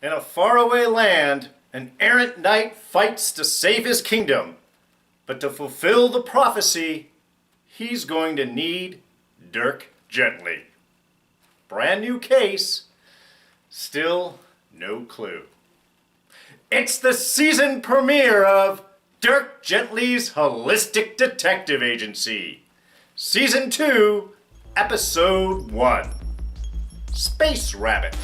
In a faraway land, an errant knight fights to save his kingdom. But to fulfill the prophecy, he's going to need Dirk Gently. Brand new case, still no clue. It's the season premiere of Dirk Gently's Holistic Detective Agency. Season 2, Episode 1. Space Rabbit.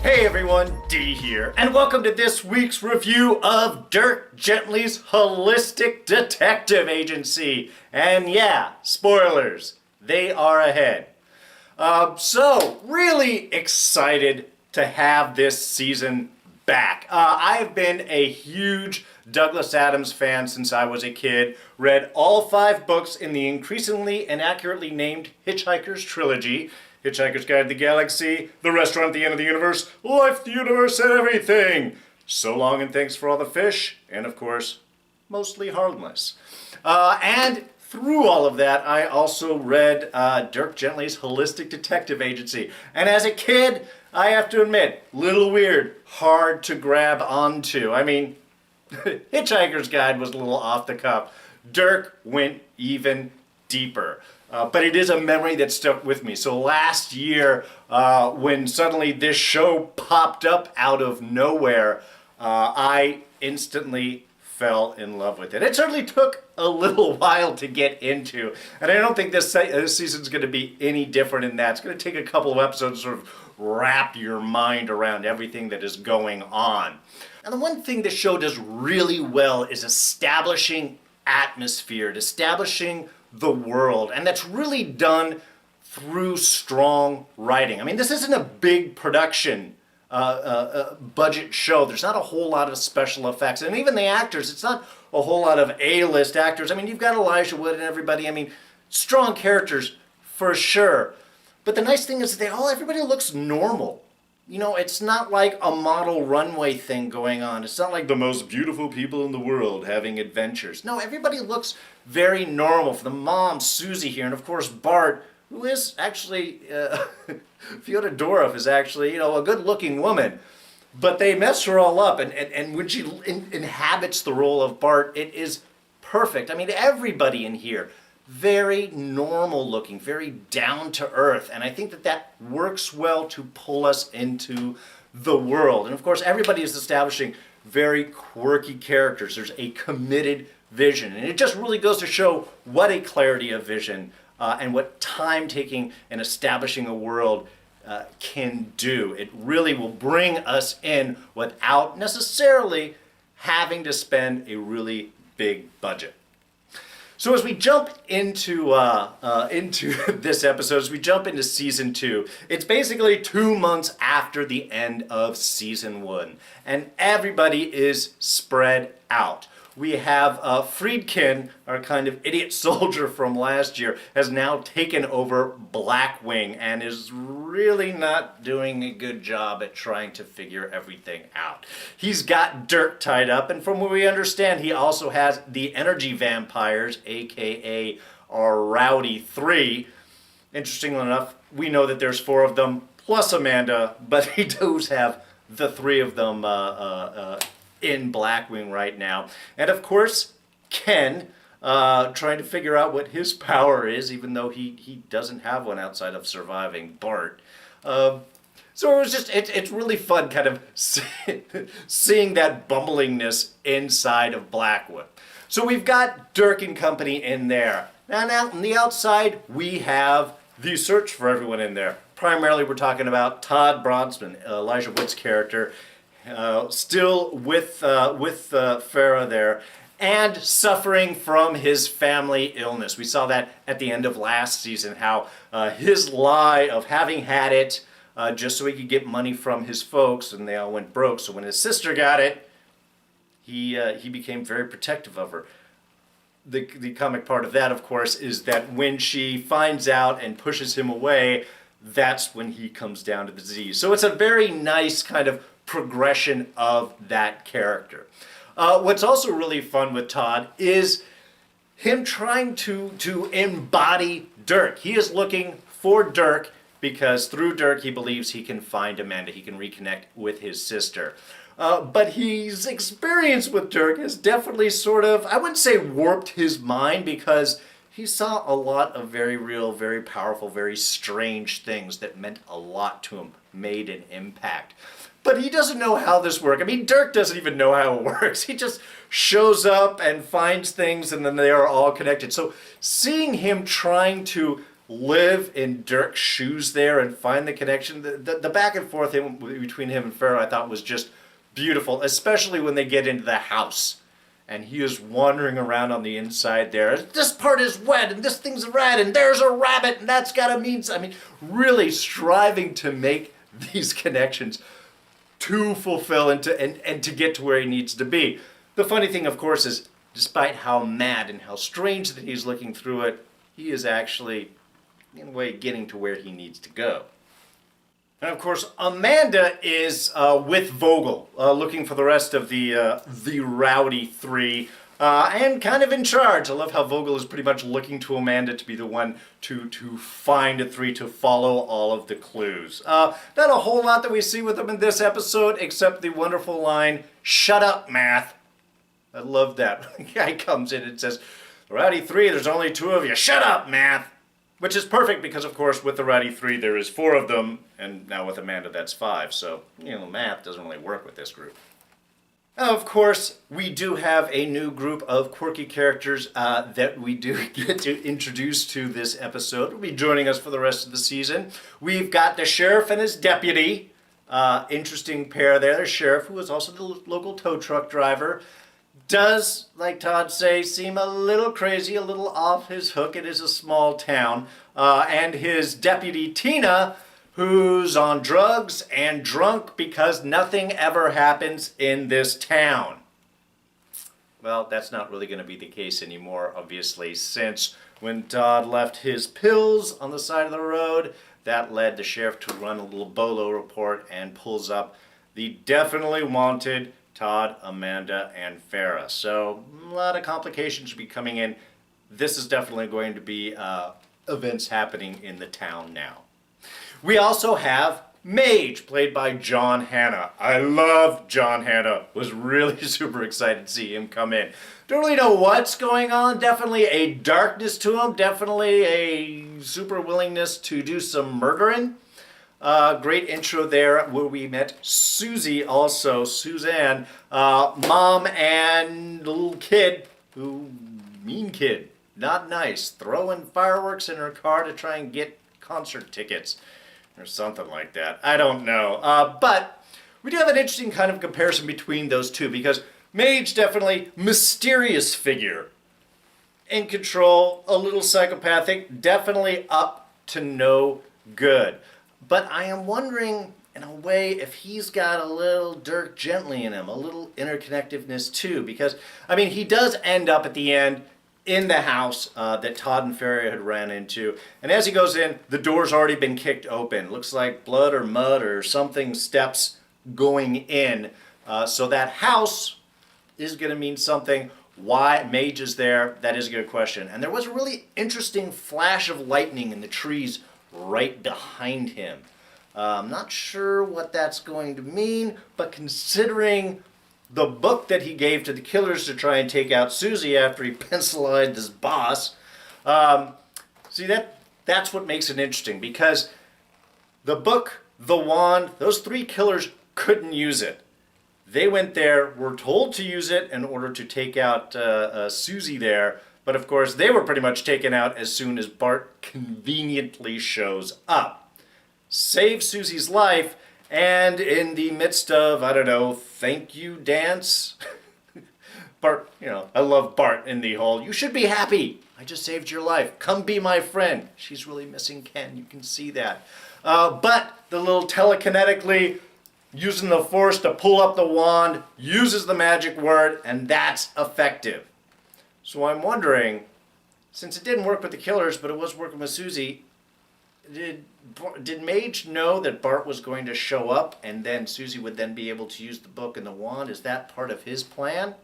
Hey everyone, D here, and welcome to this week's review of Dirk Gently's Holistic Detective Agency. And yeah, spoilers, they are ahead. So, really excited to have this season back. I've been a huge Douglas Adams fan since I was a kid, read all 5 books in the increasingly inaccurately named Hitchhiker's Trilogy, Hitchhiker's Guide to the Galaxy, The Restaurant at the End of the Universe, Life, the Universe, and Everything. So Long and Thanks for All the Fish, and of course, Mostly Harmless. And through all of that, I also read Dirk Gently's Holistic Detective Agency. And as a kid, I have to admit, little weird, hard to grab onto. I mean, Hitchhiker's Guide was a little off the cuff. Dirk went even deeper. But it is a memory that stuck with me. So last year, when suddenly this show popped up out of nowhere, I instantly fell in love with it. It certainly took a little while to get into, and I don't think this season's going to be any different in that. It's going to take a couple of episodes to sort of wrap your mind around everything that is going on. And the one thing the show does really well is establishing atmosphere, establishing the world, and that's really done through strong writing. I mean, this isn't a big production budget show. There's not a whole lot of special effects, and even the actors, it's not a whole lot of A-list actors. I mean, you've got Elijah Wood and everybody. I mean, strong characters for sure. But the nice thing is everybody looks normal. You know, it's not like a model runway thing going on. It's not like the most beautiful people in the world having adventures. No, everybody looks very normal. For the mom, Susie here, and of course Bart, who is actually, Fiona Dorff is actually, a good-looking woman. But they mess her all up, and when she inhabits the role of Bart, it is perfect. I mean, everybody in here, very normal looking, very down to earth, and I think that works well to pull us into the world. And of course, everybody is establishing very quirky characters. There's a committed vision, and it just really goes to show what a clarity of vision and what time taking and establishing a world can do. It really will bring us in without necessarily having to spend a really big budget. So as we jump into this episode, as we jump into Season 2, it's basically 2 months after the end of Season 1, and everybody is spread out. We have Friedkin, our kind of idiot soldier from last year, has now taken over Blackwing and is really not doing a good job at trying to figure everything out. He's got Dirk tied up, and from what we understand, he also has the energy vampires, aka our Rowdy 3. Interestingly enough, we know that there's 4 of them, plus Amanda, but he does have the 3 of them in Blackwing right now. And of course, Ken, trying to figure out what his power is, even though he doesn't have one outside of surviving Bart. So it was just, it's really fun kind of seeing that bumblingness inside of Blackwood. So we've got Dirk and company in there. And out on the outside, we have the search for everyone in there. Primarily, we're talking about Todd Bronsman, Elijah Wood's character, still with Farah there, and suffering from his family illness. We saw that at the end of last season, how his lie of having had it just so he could get money from his folks, and they all went broke. So when his sister got it, he became very protective of her. The comic part of that, of course, is that when she finds out and pushes him away, that's when he comes down to the disease. So it's a very nice kind of progression of that character. What's also really fun with Todd is him trying to embody Dirk. He is looking for Dirk because through Dirk he believes he can find Amanda, he can reconnect with his sister. But his experience with Dirk has definitely sort of, I wouldn't say warped his mind, because he saw a lot of very real, very powerful, very strange things that meant a lot to him, made an impact. But he doesn't know how this works. I mean, Dirk doesn't even know how it works. He just shows up and finds things, and then they are all connected. So seeing him trying to live in Dirk's shoes there and find the connection, the back and forth between him and Farah, I thought was just beautiful, especially when they get into the house and he is wandering around on the inside there. This part is wet and this thing's red and there's a rabbit and that's gotta mean, I mean, really striving to make these connections to fulfill and to get to where he needs to be. The funny thing, of course, is despite how mad and how strange that he's looking through it, he is actually, in a way, getting to where he needs to go. And of course, Amanda is with Vogel, looking for the rest of the Rowdy Three, and kind of in charge. I love how Vogel is pretty much looking to Amanda to be the one to find the three, to follow all of the clues. Not a whole lot that we see with them in this episode, except the wonderful line, "Shut up, Math." I love that. The guy comes in and says, "The Rowdy Three, there's only two of you. Shut up, Math." Which is perfect because, of course, with the Rowdy Three, there is four of them, and now with Amanda, that's five. So, math doesn't really work with this group. Of course, we do have a new group of quirky characters that we do get to introduce to this episode. Will be joining us for the rest of the season. We've got the sheriff and his deputy. Interesting pair there. The sheriff, who is also the local tow truck driver, does, like Todd say, seem a little crazy, a little off his hook. It is a small town. And his deputy, Tina, who's on drugs and drunk because nothing ever happens in this town. Well, that's not really going to be the case anymore, obviously, since when Todd left his pills on the side of the road, that led the sheriff to run a little bolo report and pulls up the definitely wanted Todd, Amanda, and Farah. So a lot of complications should be coming in. This is definitely going to be events happening in the town now. We also have Mage, played by John Hannah. I love John Hannah. Was really super excited to see him come in. Don't really know what's going on. Definitely a darkness to him. Definitely a super willingness to do some murdering. Great intro there where we met Susie, also Suzanne, mom and little kid, mean kid, not nice, throwing fireworks in her car to try and get concert tickets or something like that. I don't know. But we do have an interesting kind of comparison between those two, because Mage, definitely mysterious figure, in control, a little psychopathic, definitely up to no good. But I am wondering, in a way, if he's got a little Dirk Gently in him, a little interconnectiveness too. Because, I mean, he does end up at the end in the house that Todd and Farah had ran into. And as he goes in, the door's already been kicked open. Looks like blood or mud or something steps going in. So that house is going to mean something. Why Mage is there, that is a good question. And there was a really interesting flash of lightning in the trees right behind him. I'm not sure what that's going to mean, but considering the book that he gave to the killers to try and take out Susie after he pencilized this boss, see, that's what makes it interesting, because the book, the wand, those three killers couldn't use it. They went there, were told to use it in order to take out Susie there. But of course, they were pretty much taken out as soon as Bart conveniently shows up. Saves Susie's life, and in the midst of, I don't know, thank you dance? Bart, I love Bart in the whole, you should be happy. I just saved your life. Come be my friend. She's really missing Ken. You can see that. But the little telekinetically using the force to pull up the wand, uses the magic word, and that's effective. So I'm wondering, since it didn't work with the killers, but it was working with Susie, did Mage know that Bart was going to show up and then Susie would then be able to use the book and the wand? Is that part of his plan?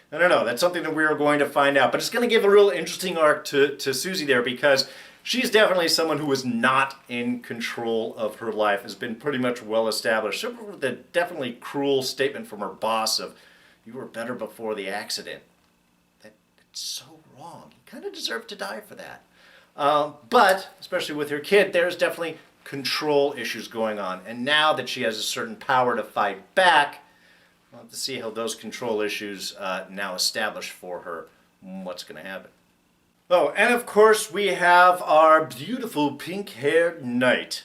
I don't know. That's something that we're going to find out. But it's going to give a real interesting arc to Susie there, because she's definitely someone who is not in control of her life, has been pretty much well established. The definitely cruel statement from her boss of, "You were better before the accident." That's so wrong. You kind of deserve to die for that. But, especially with her kid, there's definitely control issues going on. And now that she has a certain power to fight back, we'll have to see how those control issues now establish for her what's going to happen. Oh, and of course we have our beautiful pink-haired knight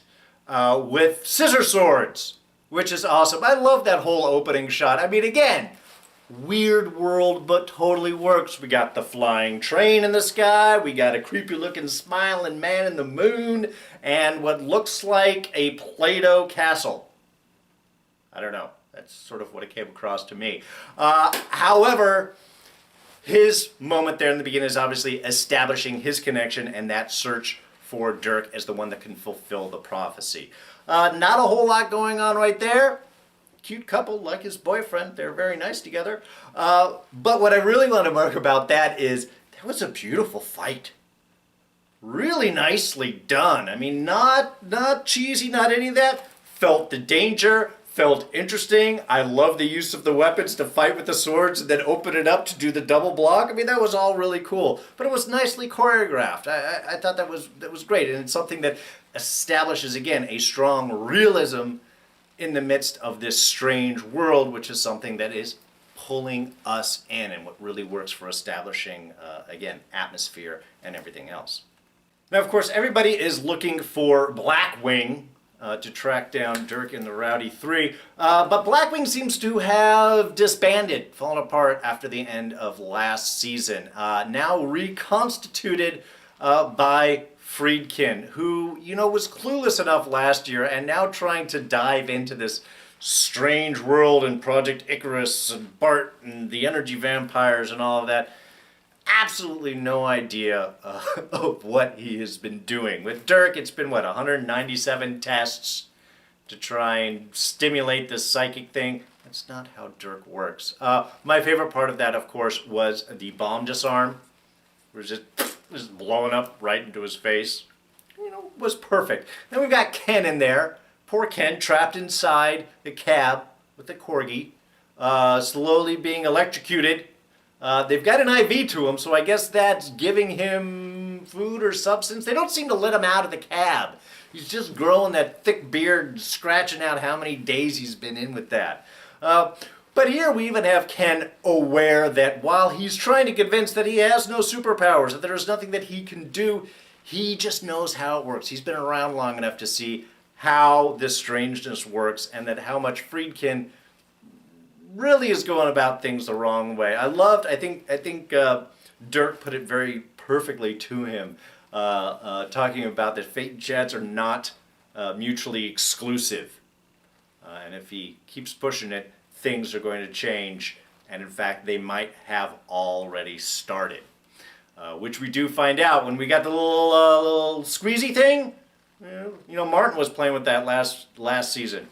with scissor swords, which is awesome. I love that whole opening shot. I mean, again, weird world, but totally works. We got the flying train in the sky, we got a creepy-looking smiling man in the moon, and what looks like a Play-Doh castle. I don't know. That's sort of what it came across to me. However, his moment there in the beginning is obviously establishing his connection and that search for Dirk as the one that can fulfill the prophecy. Not a whole lot going on right there. Cute couple like his boyfriend. They're very nice together. But what I really want to mark about that is that was a beautiful fight. Really nicely done. I mean, not cheesy, not any of that. Felt the danger. Felt interesting. I love the use of the weapons to fight with the swords and then open it up to do the double block. I mean, that was all really cool. But it was nicely choreographed. I thought that was great. And it's something that establishes, again, a strong realism in the midst of this strange world, which is something that is pulling us in and what really works for establishing, again, atmosphere and everything else. Now, of course, everybody is looking for Blackwing to track down Dirk and the Rowdy Three, but Blackwing seems to have disbanded, fallen apart after the end of last season. Now reconstituted by Friedkin, who, was clueless enough last year and now trying to dive into this strange world and Project Icarus and Bart and the energy vampires and all of that. Absolutely no idea of what he has been doing. With Dirk, it's been, 197 tests to try and stimulate this psychic thing. That's not how Dirk works. My favorite part of that, of course, was the bomb disarm. It was just blowing up right into his face. Was perfect. Then we've got Ken in there. Poor Ken, trapped inside the cab with the corgi, slowly being electrocuted. They've got an IV to him, so I guess that's giving him food or substance. They don't seem to let him out of the cab. He's just growing that thick beard, scratching out how many days he's been in with that. But here we even have Ken aware that while he's trying to convince that he has no superpowers, that there's nothing that he can do, he just knows how it works. He's been around long enough to see how this strangeness works and that how much Friedkin really is going about things the wrong way. I think Dirk put it very perfectly to him, talking about that fate and chance are not mutually exclusive. And if he keeps pushing it, things are going to change. And in fact, they might have already started. Which we do find out when we got the little squeezy thing. Martin was playing with that last season.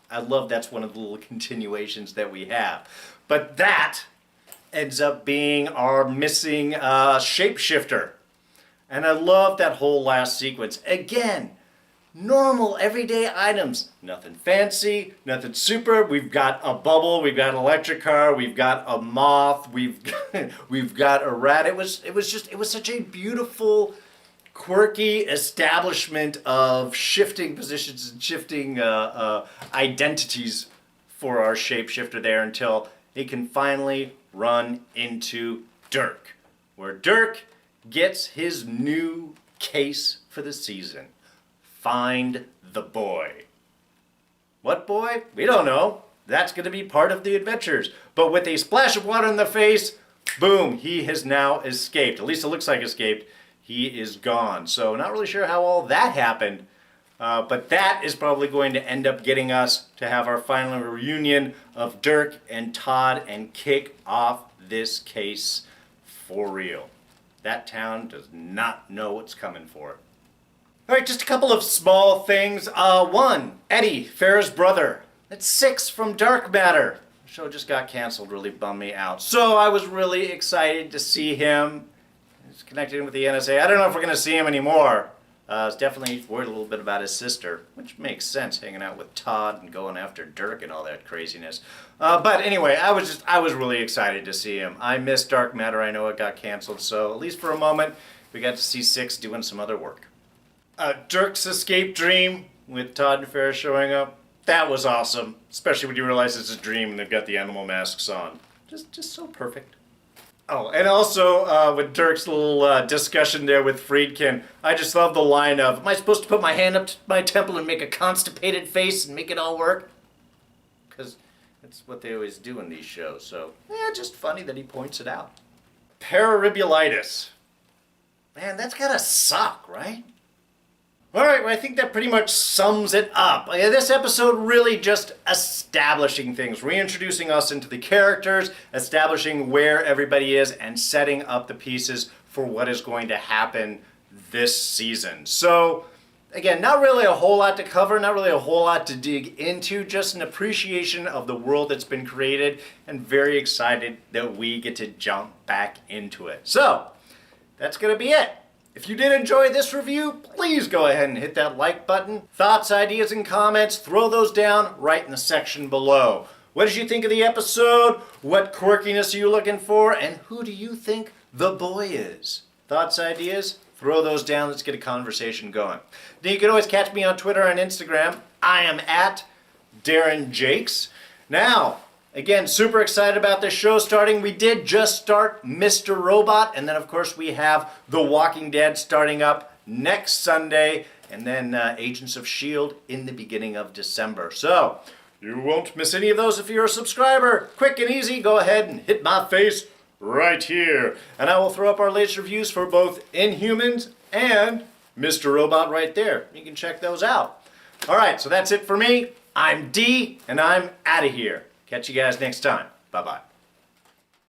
I love that's one of the little continuations that we have. But that ends up being our missing shapeshifter. And I love that whole last sequence. Again, normal, everyday items. Nothing fancy, nothing super. We've got a bubble, we've got an electric car, we've got a moth, we've got a rat. It was such a beautiful, quirky establishment of shifting positions and shifting identities for our shapeshifter there until he can finally run into Dirk, where Dirk gets his new case for the season. Find the boy. What boy? We don't know. That's going to be part of the adventures. But with a splash of water in the face, boom, he has now escaped. At least it looks like escaped. He is gone. So not really sure how all that happened, but that is probably going to end up getting us to have our final reunion of Dirk and Todd and kick off this case for real. That town does not know what's coming for it. All right, just a couple of small things. One, Eddie, Farah's brother. That's 6 from Dark Matter. The show just got canceled, really bummed me out. So I was really excited to see him. He's connected in with the NSA. I don't know if we're going to see him anymore. I was definitely worried a little bit about his sister, which makes sense, hanging out with Todd and going after Dirk and all that craziness. But anyway, I was really excited to see him. I missed Dark Matter. I know it got canceled, so at least for a moment, we got to see Six doing some other work. Dirk's escape dream with Todd and Farah showing up. That was awesome, especially when you realize it's a dream and they've got the animal masks on. Just so perfect. Oh, and also with Dirk's little discussion there with Friedkin, I just love the line of, am I supposed to put my hand up to my temple and make a constipated face and make it all work? Because that's what they always do in these shows, so just funny that he points it out. Pararibulitis. Man, that's gotta suck, right? Alright, well, I think that pretty much sums it up. This episode really just establishing things, reintroducing us into the characters, establishing where everybody is, and setting up the pieces for what is going to happen this season. So, again, not really a whole lot to cover, not really a whole lot to dig into, just an appreciation of the world that's been created, and very excited that we get to jump back into it. So, that's going to be it. If you did enjoy this review, please go ahead and hit that like button. Thoughts, ideas, and comments, throw those down right in the section below. What did you think of the episode? What quirkiness are you looking for? And who do you think the boy is? Thoughts, ideas? Throw those down. Let's get a conversation going. Now, you can always catch me on Twitter and Instagram. I am at Darren Jakes. Now, again, super excited about this show starting. We did just start Mr. Robot, and then of course we have The Walking Dead starting up next Sunday, and then Agents of S.H.I.E.L.D. in the beginning of December. So, you won't miss any of those if you're a subscriber. Quick and easy, go ahead and hit my face right here. And I will throw up our latest reviews for both Inhumans and Mr. Robot right there. You can check those out. Alright, so that's it for me. I'm D, and I'm out of here. Catch you guys next time. Bye-bye.